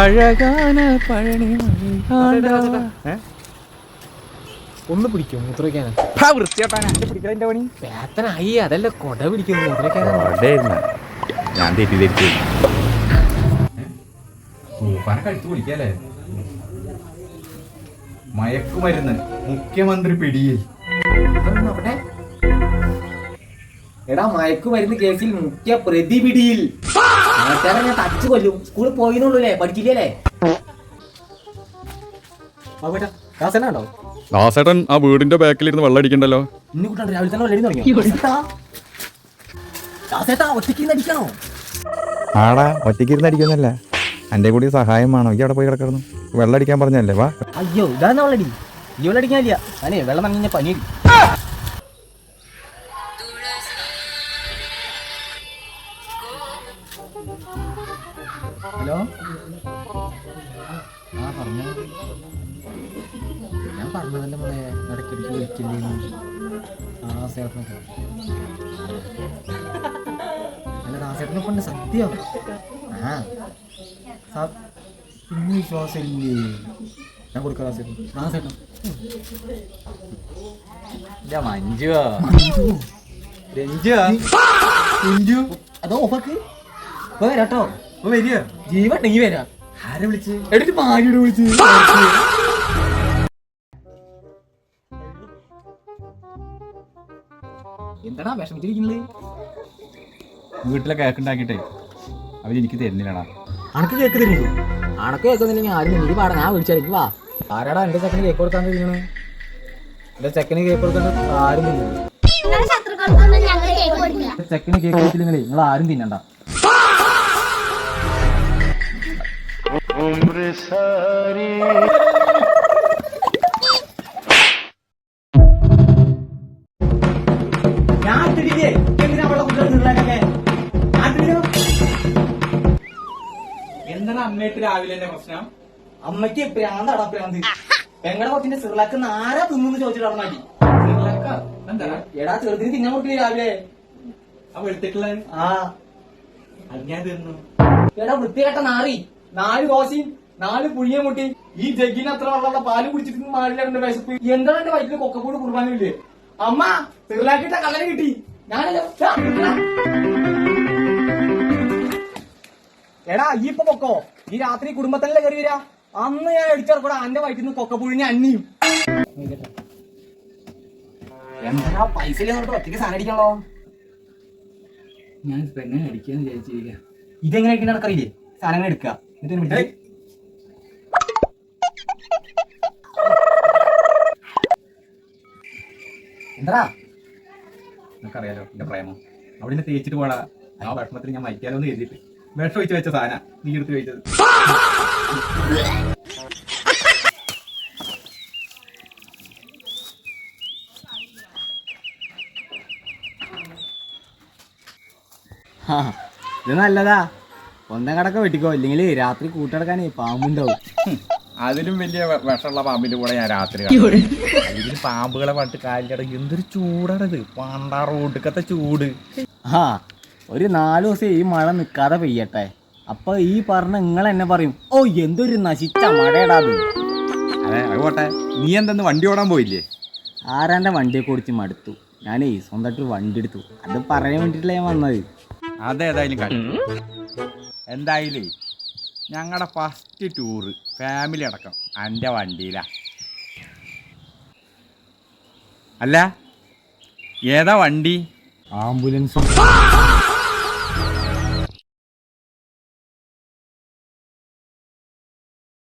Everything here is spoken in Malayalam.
അഴകാന പഴനി ഒന്ന് പിടിക്കും മൂത്രയ്ക്കാനാ വൃത്തിയോട്ടാണ് പിടിക്കലിന്റെ പണി. പേത്തനായി അതല്ല കൊട പിടിക്കും മൂത്രയ്ക്കാനാ. ഞാൻ തെറ്റിദ്ധരിച്ചു. കഴിച്ചു കുടിക്കല്ലേ. മയക്കുമരുന്ന് മുഖ്യമന്ത്രി പിടിയിൽ. എടാ മയക്കുമരുന്ന് കേസിൽ മുഖ്യ പ്രതി പിടിയിൽ. ഞാൻ തച്ചു കൊല്ലും. സ്കൂളിൽ പോയിന്നുള്ളൂല്ലേ, പഠിക്കില്ലേ? ഉണ്ടോ ദാസേട്ടൻ ആ വീടിന്റെ ബാക്കിലിരുന്ന് വെള്ളം അടിക്കണ്ടല്ലോ. ഇന്ന് കൂട്ടാണ്ട് രാവിലെ തന്നെ വെള്ളം തുടങ്ങി. ഒറ്റയ്ക്ക് അടിക്കണോ? ആടാ ഒറ്റയ്ക്കിരുന്ന് അടിക്കുന്നല്ല, എൻ്റെ കൂടി സഹായം വേണോ? ഈ അവിടെ പോയി കിടക്കുന്നു. വെള്ളം അടിക്കാൻ പറഞ്ഞല്ലേ, വാ. അയ്യോ ഇതാണ് വെള്ളടി. ഈ വെള്ളം അടിക്കാനില്ല. അല്ലേ വെള്ളം നനഞ്ഞ പനി. ഹലോ, ആ പറഞ്ഞോ. ഞാൻ പറഞ്ഞതല്ലേ മോളെ, ഇടയ്ക്കിടയ്ക്ക് വിളിക്കില്ലേ. ദാസേട്ടനൊക്കെ അല്ല, ദാസേട്ടനൊക്കെ ഉണ്ട് സത്യം. ആ പിന്നെ വിശ്വാസമില്ലേ? ഞാൻ കൊടുക്കാം ദാസേട്ടൻ. ദാസേട്ടൻ മഞ്ജുവാ രഞ്ജു അതോ ഓഫാക്ക് ഇപ്പൊ വരാട്ടോ. ഇപ്പൊ വരിക ജീവണ്ടെങ്കി വരാ. ആരെ വിളിച്ച്? എടുത്ത് ഭാര്യയോട് വിളിച്ച്. എന്താടാ വിഷമിച്ചിരിക്കുന്നത്? വീട്ടിലെ കേക്ക് ഉണ്ടാക്കിട്ടെ അവരെനിക്ക് തരുന്നില്ലടാ. അണക്ക് കേക്ക് തരുന്നു. അണക്ക് കേൾക്കുന്നില്ലെങ്കിൽ ആരും നീ പാടാ, ഞാൻ വിളിച്ചായിരിക്കും. വാ, ആരാടാ എന്റെ ചെക്കന് കേക്ക് കൊടുക്കാൻ തരുന്നു? എന്റെ ചെക്കന് കേക്ക് കൊടുക്കാൻ ആരും തിന്നില്ല. ചെക്കന് കേക്ക് കൊടുത്തില്ലെങ്കിലേ നിങ്ങൾ ആരും തിന്നണ്ട. എന്താണ് അമ്മയിട്ട് രാവിലെ തന്നെ പ്രശ്നം? അമ്മയ്ക്ക് പ്രാന്താടാ പ്രാന്ത്. പെങ്ങളുടെ കൊച്ചിന്റെ സിർലാക്ക് ആരാ തിന്നു ചോദിച്ചിട്ടാണ് മാറ്റി. എടാ ചെറുതിന് തിന്നാൻ കൊടുക്കില്ലേ രാവിലെ? എടാ വൃത്തികെട്ട നാറി. 4 ദോശയും 4 പുഴിയെ മുട്ടി ഈ ജഗ്ഗിന് അത്ര വെള്ളമുള്ള പാല് കുടിച്ചിട്ട് മാറില്ല വിശപ്പ്. എന്താണ് എന്റെ വയറ്റില് കൊക്കപ്പൂട് കുർബാനില്ലേ? അമ്മ സിർലാക്കിട്ട കള്ളനെ കിട്ടി. ഞാനല്ലോ എടാ ഈ ഇപ്പൊ പൊക്കോ. ഈ രാത്രി കുടുംബത്തിലെ കയറി വരാ. അന്ന് ഞാൻ അടിച്ചിറക്കൂടാ അന്റെ വയറ്റിൽ നിന്ന് കൊക്കപ്പുഴിഞ്ഞ അന്നിയും. എന്താ പൈസ ഇല്ലാന്നോട്ട് ഒറ്റയ്ക്ക് സാധനം അടിക്കണല്ലോ. ഞാനിപ്പോ എങ്ങനെ അടിക്കാന്ന് വിചാരിച്ചിരിക്കുക. ഇതെങ്ങനെ അടിക്കണ നടക്കറിയില്ലേ? സാധനങ്ങൾ എടുക്കുക എന്നിട്ട് എന്താ നിനക്കറിയാലോ എന്റെ പ്രേമം. അവിടെ തേച്ചിട്ട് പോടാ. ആ ഭക്ഷണത്തിന് ഞാൻ മരിക്കാലോ എന്ന് കരുതിയിട്ട് വിഷം ഒഴിച്ച് വെച്ച സാധന നീ എടുത്ത് കഴിച്ചത്. ഇത് നല്ലതാ. ഒന്നാം കടക്ക വെട്ടിക്കോ, ഇല്ലെങ്കിൽ രാത്രി കൂട്ടടക്കാനേ പാമ്പുണ്ടാവും. അതിലും വലിയ വിഷമുള്ള പാമ്പിന്റെ കൂടെ ഞാൻ രാത്രി ഇതിന് പാമ്പുകളെ പണ്ട് കാലിലട എന്തൊരു ചൂടാണത്. പണ്ടാ റോഡുക്കത്തെ ചൂട്. ആ ഒരു 4 ദിവസം ഈ മഴ നിൽക്കാതെ പെയ്യട്ടെ. അപ്പൊ ഈ പറഞ്ഞ നിങ്ങൾ എന്നെ പറയും, ഓ എന്തൊരു നശിച്ച മഴയടാത്. അതെ അത് പോട്ടെ, നീ എന്തെന്ന് വണ്ടി ഓടാൻ പോയില്ലേ? ആരാൻ്റെ വണ്ടിയൊക്കെ ഓടിച്ച് മടുത്തു. ഞാനേ സ്വന്തമായിട്ട് വണ്ടി എടുത്തു. അത് പറയാൻ വേണ്ടിയിട്ടല്ല ഞാൻ വന്നത്. അതേതായാലും കഴിഞ്ഞു. എന്തായാലും ഞങ്ങളുടെ ഫസ്റ്റ് ടൂറ് ഫാമിലി അടക്കം എൻ്റെ വണ്ടിയിലാ. അല്ല ഏതാ വണ്ടി? ആംബുലൻസ്.